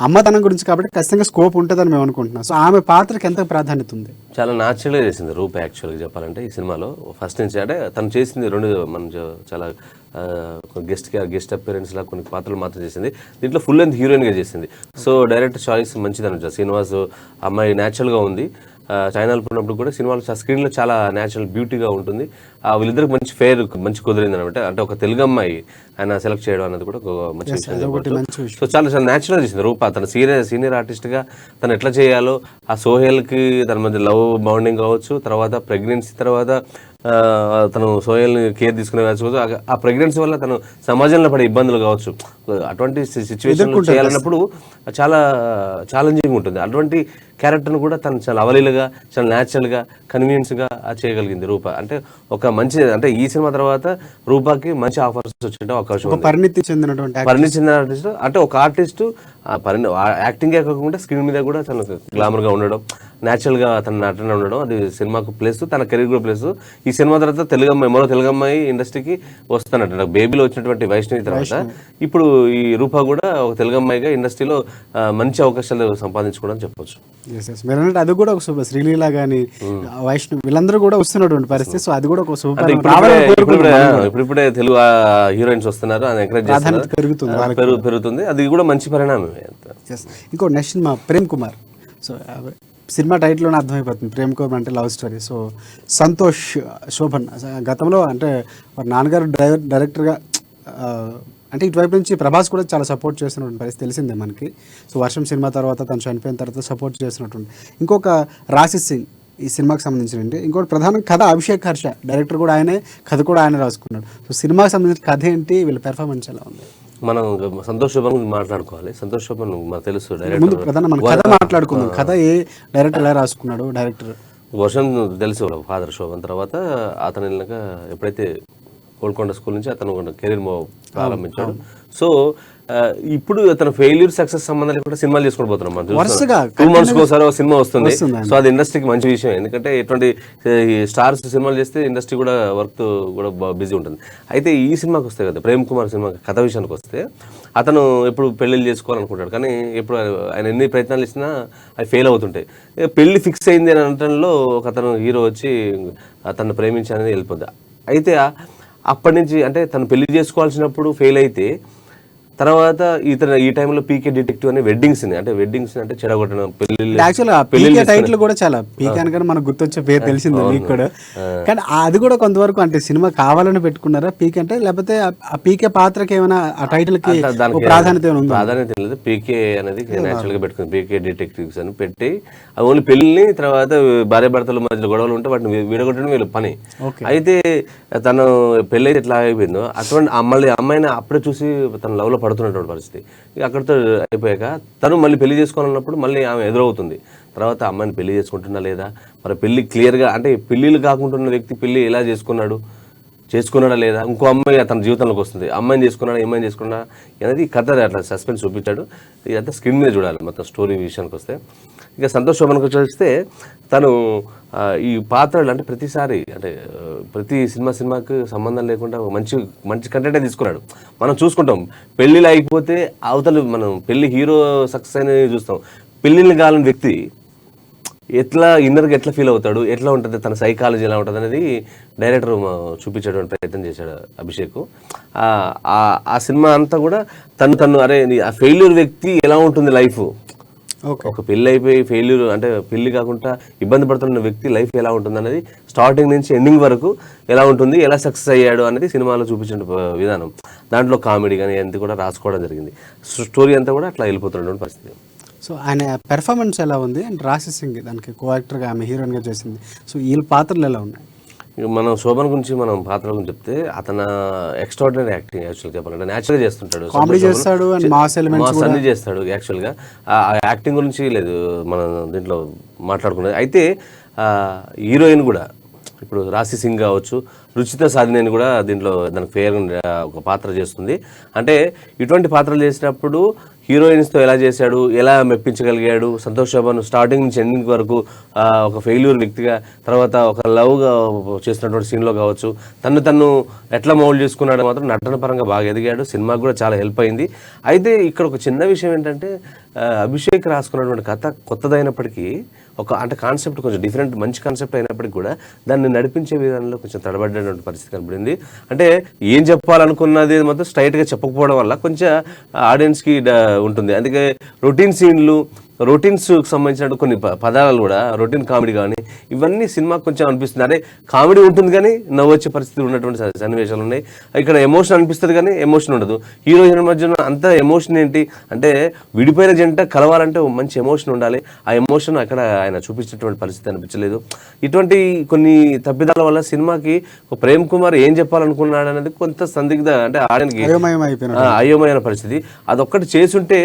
అమ్మతనం గురించి కాబట్టి ఖచ్చితంగా స్కోప్ ఉంటుందని మేము అనుకుంటున్నాం. సో ఆమె పాత్రకి ఎంత ప్రాధాన్యత ఉంది? చాలా న్యాచురల్గా చేసింది రూప. యాక్చువల్గా చెప్పాలంటే ఈ సినిమాలో ఫస్ట్ నుంచి అంటే తను చేసింది మనం చాలా గెస్ట్ అపియరెన్స్ లా కొన్ని పాత్రలు మాత్రం చేసింది. దీంట్లో ఫుల్ లెంత్ హీరోయిన్గా చేసింది. సో డైరెక్టర్ చాయిస్ మంచిది అనొచ్చు. శ్రీనివాస్ అమ్మాయి న్యాచురల్గా ఉంది. చైనాలో ఉన్నప్పుడు కూడా సినిమాలో స్క్రీన్లో చాలా న్యాచురల్ బ్యూటీగా ఉంటుంది. వీళ్ళిద్దరికి మంచి కుదిరింది అనమాట. అంటే ఒక తెలుగు అమ్మాయి ఆయన సెలెక్ట్ చేయడం అనేది కూడా ఒక మంచి విషయం. సో చాలా న్యాచురల్ చేసింది రూప. తన సీనియర్ ఆర్టిస్ట్గా తను ఎట్లా చేయాలో, ఆ సోహెల్కి తన మధ్య లవ్ బాండింగ్ కావచ్చు, తర్వాత ప్రెగ్నెన్సీ తర్వాత తను సోహెల్ని కేర్ తీసుకునే కావచ్చు, ఆ ప్రెగ్నెన్సీ వల్ల తను సమాజంలో పడే ఇబ్బందులు కావచ్చు, అటువంటి సిచ్యువేషన్ చేయాలన్నప్పుడు చాలా ఛాలెంజింగ్ ఉంటుంది. అటువంటి క్యారెక్టర్ను కూడా తను చాలా అవలీలగా, చాలా న్యాచురల్గా, కన్వీనియన్స్గా చేయగలిగింది రూప. అంటే ఒక మంచి అంటే ఈ సినిమా తర్వాత రూపాకి మంచి ఆఫర్స్ వచ్చే అవకాశం. పరిణితి చెందిన ఆర్టిస్ట్ అంటే ఒక ఆర్టిస్ట్ యాక్టింగే కాకుండా స్క్రీన్ మీద కూడా తను గ్లామర్గా ఉండడం, న్యాచురల్గా తన నటన ఉండడం, అది సినిమాకు ప్లస్, తన కెరీర్ కూడా ప్లస్. ఈ సినిమా తర్వాత మరో తెలుగు అమ్మాయి ఇండస్ట్రీకి వస్తున్నట్టు బేబీలో వచ్చినటువంటి వైష్ణవి తర్వాత ఇప్పుడు ఈ రూపా కూడా ఒక తెలుగు అమ్మాయిగా ఇండస్ట్రీలో మంచి అవకాశాలు సంపాదించుకోవడం చెప్పొచ్చు. అది కూడా ఒక సూపర్. శ్రీలీల కానీ వైష్ణవి వీళ్ళందరూ కూడా వస్తున్నటువంటి పరిస్థితి. సో అది కూడా ఒక సూపర్. ఇప్పుడే తెలుగు హీరోయిన్స్ వస్తున్నారు, అది ఎంకరేజ్ పెరుగుతుంది. అది కూడా మంచి పరిణామం. ఇంకో next cinema Prem Kumar. So cinema టైటిల్లోనే అర్థమైపోతుంది ప్రేమ్ కుమార్ అంటే love story. So Santosh Sobhan గతంలో అంటే నాన్నగారు డైరెక్టర్గా అంటే ఇటువైపు నుంచి ప్రభాస్ కూడా చాలా సపోర్ట్ చేస్తున్నటువంటి పరిస్థితి తెలిసిందే మనకి. సో వర్షం సినిమా తర్వాత తను చనిపోయిన తర్వాత సపోర్ట్ చేస్తున్నటువంటి ఇంకొక రాశి సింగ్ ఈ సినిమాకి సంబంధించిన ఇంకోటి ప్రధాన కథ అభిషేక్ హర్ష డైరెక్టర్ కూడా ఆయనే, కథ కూడా ఆయన రాసుకున్నాడు. సో సినిమాకి సంబంధించిన కథ ఏంటి, వీళ్ళ పెర్ఫార్మెన్స్ ఎలా ఉంది? మనం సంతోష్ శోభన్ మాట్లాడుకోవాలి. సంతోష్ శోభన్ మనకు తెలుసు ముందు ప్రధాన మన కథ మాట్లాడుకుందాం. కథ ఏ డైరెక్టర్ ఎలా రాసుకున్నాడు? డైరెక్టర్ వర్షం తెలుసు ఫాదర్ శోభన్. తర్వాత అతను ఎప్పుడైతే గోల్కొండ స్కూల్ నుంచి అతను కెరీర్ ప్రారంభించాడు. సో ఇప్పుడు అతను ఫెయిల్యూర్ సక్సెస్ సంబంధాలు కూడా సినిమాలు చేసుకుని పోతున్నాం. మనం 2 months ఒకసారి సినిమా వస్తుంది. సో అది ఇండస్ట్రీకి మంచి విషయం. ఎందుకంటే ఎటువంటి స్టార్స్ సినిమాలు చేస్తే ఇండస్ట్రీ కూడా వర్క్ కూడా బిజీ ఉంటుంది. అయితే ఈ సినిమాకి వస్తే కదా ప్రేమ్ కుమార్ సినిమా కథ విషయానికి వస్తే అతను ఎప్పుడు పెళ్లిళ్ళు చేసుకోవాలనుకుంటాడు, కానీ ఎప్పుడు ఆయన ఎన్ని ప్రయత్నాలు ఇచ్చినా అవి ఫెయిల్ అవుతుంటాయి. పెళ్లి ఫిక్స్ అయింది అని అనటంలో ఒక అతను హీరో వచ్చి అతను ప్రేమించి అనేది వెళ్ళిపోద్ది. అయితే అప్పటి నుంచి అంటే తను పెళ్లి చేసుకోవాల్సినప్పుడు ఫెయిల్ అయితే తర్వాత ఈ టైంలో పీకే డిటెక్టివ్ అనే వెడ్డింగ్ సీన్ అంటే చెడగొట్టడం యాక్చువల్గా పీకే టైటిల్ కూడా చాలా పీకే అనగానే మనకు గుర్తొచ్చే పేరు తెలిసింది మీకు కూడా. కానీ అది కూడా కొంతవరకు అంటే సినిమా కావాలని పెట్టుకున్నారా పీకే అంటే, లేకపోతే ఆ పీకే పాత్రకి ఏమైనా ఆ టైటిల్ కి ప్రాధాన్యత ఏమైనా ఉందా? ప్రాధాన్యత లేదు. పీకే అనేది నేచురల్ గా పెట్టుకుంది. పీకే డిటెక్టివ్స్ అని పెట్టి ఓన్లీ పెళ్లిని తర్వాత భార్య భర్తల మధ్య గొడవలు ఉంటే వాటిని విడగొట్టడం వీళ్ళ పని. అయితే తను పెళ్ళి అయితే ఎట్లా అయిపోయిందో అటువంటి మళ్ళీ అమ్మాయిని అప్పుడే చూసి తన లవ్ లో పడుతున్నటువంటి పరిస్థితి. ఇక అక్కడితో అయిపోయాక తను మళ్ళీ పెళ్లి చేసుకోవాలన్నప్పుడు మళ్ళీ ఆమె ఎదురవుతుంది. తర్వాత అమ్మాయిని పెళ్లి చేసుకుంటున్నా లేదా, మరి పెళ్లి క్లియర్గా అంటే పెళ్లిళ్ళు కాకుంటున్న వ్యక్తి పెళ్లి ఎలా చేసుకున్నాడా లేదా, ఇంకో అమ్మాయి తన జీవితంలోకి వస్తుంది, అమ్మాయిని చేసుకున్నాడా ఏమైనా చేసుకున్నా అనేది కథ అట్లా సస్పెన్స్ చూపించాడు. ఇదంతా స్క్రీన్ మీద చూడాలి మొత్తం స్టోరీ విషయానికి వస్తే. ఇక సంతోష్ శోభన్కి వచ్చేస్తే తను ఈ పాత్రలు అంటే ప్రతిసారి అంటే ప్రతి సినిమాకి సంబంధం లేకుండా మంచి కంటెంటే తీసుకున్నాడు. మనం చూసుకుంటాం పెళ్ళిళ్ళు అయిపోతే అవతల మనం పెళ్లి హీరో సక్సెస్ అనేది చూస్తాం. పెళ్ళిళ్ళు కాలని వ్యక్తి ఎట్లా ఇన్నర్గా ఎట్లా ఫీల్ అవుతాడు, ఎట్లా ఉంటుంది, తన సైకాలజీ ఎలా ఉంటుంది అనేది డైరెక్టర్ చూపించేటువంటి ప్రయత్నం చేశాడు అభిషేక్. ఆ సినిమా అంతా కూడా తను అరే ఆ ఫెయిల్యూర్ వ్యక్తి ఎలా ఉంటుంది లైఫ్, ఒక పెళ్లి అయిపోయి ఫెయిల్యూర్ అంటే పెళ్లి కాకుండా ఇబ్బంది పడుతున్న వ్యక్తి లైఫ్ ఎలా ఉంటుంది అనేది స్టార్టింగ్ నుంచి ఎండింగ్ వరకు ఎలా ఉంటుంది, ఎలా సక్సెస్ అయ్యాడు అనేది సినిమాలో చూపించిన విధానం. దాంట్లో కామెడీ కానీ అంతా కూడా రాసుకోవడం జరిగింది. స్టోరీ అంతా కూడా అట్లా వెళ్ళిపోతున్నటువంటి పరిస్థితి. సో ఆయన పెర్ఫార్మెన్స్ ఎలా ఉంది అండ్ రాశి సింగ్ దానికి కో యాక్టర్గా ఆమె హీరోయిన్గా చేసింది. సో వీళ్ళ పాత్రలు ఎలా ఉన్నాయి? మనం శోభన్ గురించి మనం పాత్ర గురించి చెప్తే అతను ఎక్స్ట్రాడినరీ యాక్టింగ్ యాక్చువల్గా చెప్పాలంటే న్యాచురల్గా చేస్తుంటాడు, కామెడీ చేస్తాడు అండ్ మాస్ ఎలిమెంట్స్ అన్ని చేస్తాడు. యాక్చువల్గా ఆ యాక్టింగ్ గురించి లేదు మనం దీంట్లో మాట్లాడుకున్నది. అయితే హీరోయిన్ కూడా ఇప్పుడు రాశి సింగ్ కావచ్చు, రుచిత సాధినేని కూడా దీంట్లో దానికి ఫేర్ ఒక పాత్ర చేస్తుంది. అంటే ఇటువంటి పాత్రలు చేసినప్పుడు హీరోయిన్స్తో ఎలా చేశాడు, ఎలా మెప్పించగలిగాడు సంతోష్ శోభన్ స్టార్టింగ్ నుంచి ఎండింగ్ వరకు ఒక ఫెయిల్యూర్ వ్యక్తిగా, తర్వాత ఒక లవ్గా చేసినటువంటి సీన్లో కావచ్చు తను ఎట్లా మౌల్డ్ చేసుకున్నాడు మాత్రం నటన పరంగా బాగా ఎదిగాడు. సినిమాకి కూడా చాలా హెల్ప్ అయింది. అయితే ఇక్కడ ఒక చిన్న విషయం ఏంటంటే అభిషేక్ రాసుకున్నటువంటి కథ కొత్తదైనప్పటికీ అంటే కాన్సెప్ట్ కొంచెం డిఫరెంట్ మంచి కాన్సెప్ట్ అయినప్పటికీ కూడా దాన్ని నడిపించే విధానంలో కొంచెం తడబడ్డటువంటి పరిస్థితి కనబడింది. అంటే ఏం చెప్పాలనుకున్నది మాత్రం స్ట్రైట్గా చెప్పకపోవడం వల్ల కొంచెం ఆడియన్స్కి ఉంటుంది. అందుకే రొటీన్ సీన్లు రొటీన్స్కి సంబంధించిన కొన్ని పదాలు కూడా రొటీన్ కామెడీ కానీ ఇవన్నీ సినిమాకి కొంచెం అనిపిస్తుంది. అంటే కామెడీ ఉంటుంది కానీ నవ్వొచ్చే పరిస్థితి ఉన్నటువంటి సన్నివేశాలు ఉన్నాయి. ఇక్కడ ఎమోషన్ అనిపిస్తుంది కానీ ఎమోషన్ ఉండదు. హీరో హీరోయిన్ మధ్యన అంత ఎమోషన్ ఏంటి అంటే విడిపోయిన జంట కలవాలంటే మంచి ఎమోషన్ ఉండాలి. ఆ ఎమోషన్ అక్కడ ఆయన చూపించినటువంటి పరిస్థితి అనిపించలేదు. ఇటువంటి కొన్ని తప్పిదాల వల్ల సినిమాకి ప్రేమ్ కుమార్ ఏం చెప్పాలనుకున్నాడు అనేది కొంత సందిగ్ధ అంటే ఆడియన్కి అయోమయమైన పరిస్థితి. అదొక్కటి చేసుంటే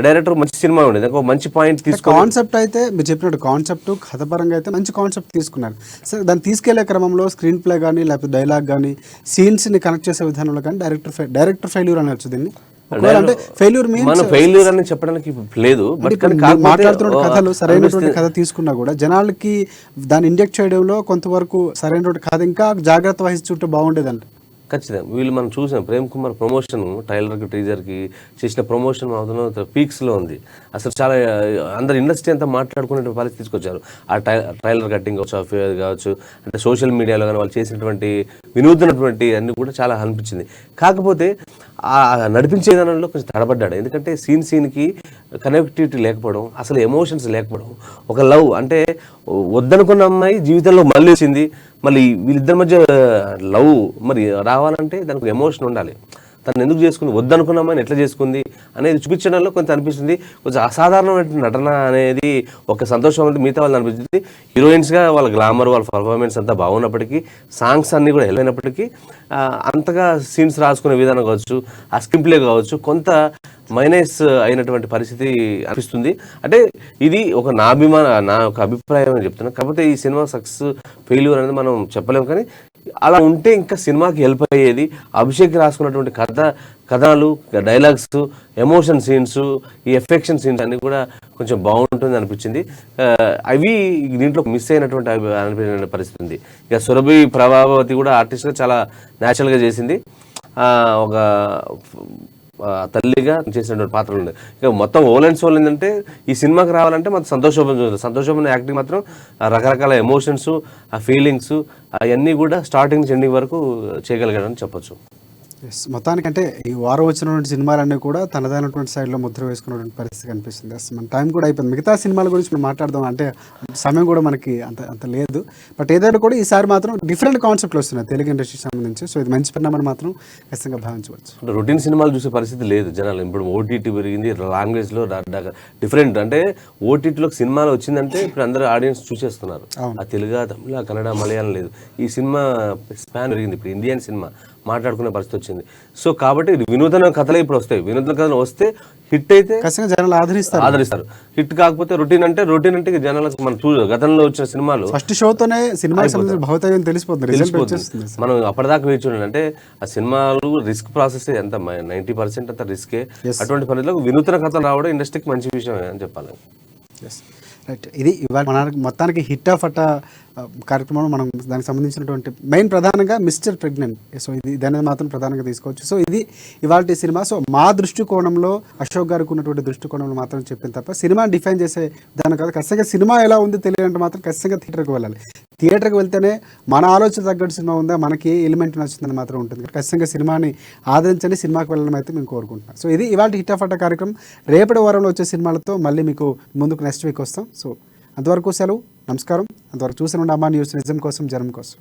డైరెక్టర్ మంచి సినిమా ఉండేది. మంచి పాయింట్ కాన్సెప్ట్ అయితే మీరు చెప్పినట్టు కాన్సెప్ట్ కథపరంగా అయితే మంచి కాన్సెప్ట్ తీసుకున్నారు. సరే దాన్ని తీసుకెళ్లే క్రమంలో స్క్రీన్ ప్లే కానీ లేకపోతే డైలాగ్ కానీ సీన్స్ ని కనెక్ట్ చేసే విధానంలో కానీ డైరెక్టర్ ఫెయిల్యూర్ అనొచ్చు దీన్ని. అంటే ఫెయిల్యూర్ మీన్స్ ఫెయిల్యూర్ అని చెప్పడానికి లేదు. మాట్లాడుతున్న కథలు సరైనటువంటి కథ తీసుకున్నా కూడా జనాలకి దాన్ని ఇంజెక్ట్ చేయడంలో కొంతవరకు సరైనటువంటి కథ ఇంకా జాగ్రత్త వహిస్తుంటే బాగుండేదంట. ఖచ్చితంగా వీళ్ళు మనం చూసాం ప్రేమ్ కుమార్ ప్రమోషన్ ట్రైలర్కి టీజర్కి చేసిన ప్రమోషన్ మాత్రం పీక్స్లో ఉంది. అసలు చాలా అందరు ఇండస్ట్రీ అంతా మాట్లాడుకునే పరిస్థితి తీసుకొచ్చారు. ఆ ట్రైలర్ కట్టింగ్ కావచ్చు అంటే సోషల్ మీడియాలో కానీ వాళ్ళు చేసినటువంటి వినూత్నటువంటి అన్ని కూడా చాలా అనిపించింది. కాకపోతే ఆ నడిపించే విధానంలో కొంచెం తడబడ్డాడు. ఎందుకంటే సీన్కి కనెక్టివిటీ లేకపోవడం, అసలు ఎమోషన్స్ లేకపోవడం, ఒక లవ్ అంటే వద్దనుకున్న అమ్మాయి జీవితంలో మళ్ళీ వచ్చింది, మళ్ళీ వీళ్ళిద్దరి మధ్య లవ్ మరి రావాలంటే దానికి ఎమోషన్ ఉండాలి. తను ఎందుకు చేసుకుంది, వద్దనుకున్న అమ్మాయిని ఎట్లా చేసుకుంది అనేది చూపించడంలో కొంచెం అనిపిస్తుంది. కొంచెం అసాధారణమైన నటన అనేది ఒక సంతోషం అంటే మిగతా వాళ్ళని అనిపిస్తుంది. హీరోయిన్స్గా వాళ్ళ గ్లామర్ వాళ్ళ పర్ఫార్మెన్స్ అంతా బాగున్నప్పటికీ సాంగ్స్ అన్నీ కూడా వెళ్ళినప్పటికీ అంతగా సీన్స్ రాసుకునే విధానం కావచ్చు, ఆ స్క్రీన్ ప్లే కావచ్చు కొంత మైనస్ అయినటువంటి పరిస్థితి అనిపిస్తుంది. అంటే ఇది ఒక నా ఒక అభిప్రాయం అని చెప్తున్నాను. కాకపోతే ఈ సినిమా సక్సెస్ ఫెయిల్యూర్ అనేది మనం చెప్పలేము. కానీ అలా ఉంటే ఇంకా సినిమాకి హెల్ప్ అయ్యేది. అభిషేక్ రాసుకున్నటువంటి కథనాలు, డైలాగ్స్, ఎమోషన్ సీన్స్, ఈ ఎఫెక్షన్ సీన్స్ అన్నీ కూడా కొంచెం బాగుంటుంది అనిపించింది. అవి దీంట్లో మిస్ అయినటువంటి అనిపించిన పరిస్థితి ఉంది. ఇక సురభి ప్రభావతి కూడా ఆర్టిస్ట్గా చాలా న్యాచురల్గా చేసింది. ఒక తల్లిగా చేసినటువంటి పాత్రలు ఉన్నాయి. ఇక మొత్తం ఓల్ అండ్ సోల్ ఏంటంటే ఈ సినిమాకి రావాలంటే మాత్రం సంతోష్ శోభన్ యాక్టింగ్ మాత్రం రకరకాల ఎమోషన్స్, ఆ ఫీలింగ్స్ అవన్నీ కూడా స్టార్టింగ్ నుంచి ఎండింగ్ వరకు చేయగలిగాడని చెప్పొచ్చు. ఎస్, మొత్తానికి అంటే ఈ వారం వచ్చినటువంటి సినిమాలన్నీ కూడా తనదైనటువంటి సైడ్లో ముద్ర వేసుకున్నటువంటి పరిస్థితి కనిపిస్తుంది. ఎస్, మన టైం కూడా అయిపోయింది. మిగతా సినిమాల గురించి మనం మాట్లాడదాం అంటే సమయం కూడా మనకి అంత లేదు. బట్ ఏదైనా కూడా ఈసారి మాత్రం డిఫరెంట్ కాన్సెప్ట్లు వస్తున్నాయి తెలుగు ఇండస్ట్రీకి సంబంధించి. సో ఇది మంచి పరిణామం మాత్రం ఖచ్చితంగా భావించవచ్చు. అంటే రొటీన్ సినిమాలు చూసే పరిస్థితి లేదు జనాలు. ఇప్పుడు ఓటీటీ పెరిగింది, లాంగ్వేజ్లో డిఫరెంట్. అంటే ఓటీటీలో సినిమాలు వచ్చిందంటే ఇప్పుడు అందరూ ఆడియన్స్ చూసేస్తున్నారు. ఆ తెలుగు, తమిళ, కన్నడ, మలయాళం లేదు. ఈ సినిమా స్పాన్ పెరిగింది. ఇప్పుడు ఇండియన్ సినిమా మాట్లాడుకునే పరిస్థితి వచ్చింది. సో కాబట్టి వినూతన కథలే ఇప్పుడు వస్తాయి. వినూతన కథలు వస్తే హిట్ అయితే ఖచ్చితంగా జనాలు ఆదరిస్తారు. హిట్ కాకపోతే రొటీన్ అంటే జనాలకు మనం గతంలో వచ్చిన సినిమాలు ఫస్ట్ షోతోనే సినిమా భౌతికం తెలిసిపోతుంది. మనం అప్పటిదాకా వేచి చూడండి. అంటే ఆ సినిమాలు రిస్క్ ప్రాసెస్ ఎంత 90% అంత రిస్కే. అటువంటి పరిస్థితులకు వినూతన కథలు రావడం ఇండస్ట్రీకి మంచి విషయం అని చెప్పాలి. రైట్, ఇది ఇవాళ మన మొత్తానికి హిట్ ఆఫ్ అట్ట కార్యక్రమంలో మనం దానికి సంబంధించినటువంటి మెయిన్ ప్రధానంగా మిస్టర్ ప్రెగ్నెంట్. సో ఇది అనేది మాత్రం ప్రధానంగా తీసుకోవచ్చు. సో ఇది ఇవాళ సినిమా. సో మా దృష్టికోణంలో, అశోక్ గారికి ఉన్నటువంటి దృష్టికోణంలో మాత్రం చెప్పింది తప్ప సినిమా డిఫైన్ చేసే దాని కాదు. ఖచ్చితంగా సినిమా ఎలా ఉంది తెలియాలంటే మాత్రం ఖచ్చితంగా థియేటర్కి వెళ్ళాలి. థియేటర్కి వెళ్తేనే మన ఆలోచన తగ్గట్టు సినిమా ఉందా, మనకి ఏ ఎలిమెంట్ నచ్చుతుందని మాత్రం ఉంటుంది. ఖచ్చితంగా సినిమాని ఆదరించండి, సినిమాకి వెళ్ళడం అయితే మేము కోరుకుంటున్నాం. సో ఇది ఇవాళ హిట్ ఆఫ్ అట్ట కార్యక్రమం. రేపటి వారంలో వచ్చే సినిమాలతో మళ్ళీ మీకు ముందుకు నెక్స్ట్ వీక్ వస్తాం. సో అంతవరకు సెలవు, నమస్కారం. అంతవరకు చూసి ఉండి అమ్మా న్యూస్, నిజం కోసం, జనం కోసం.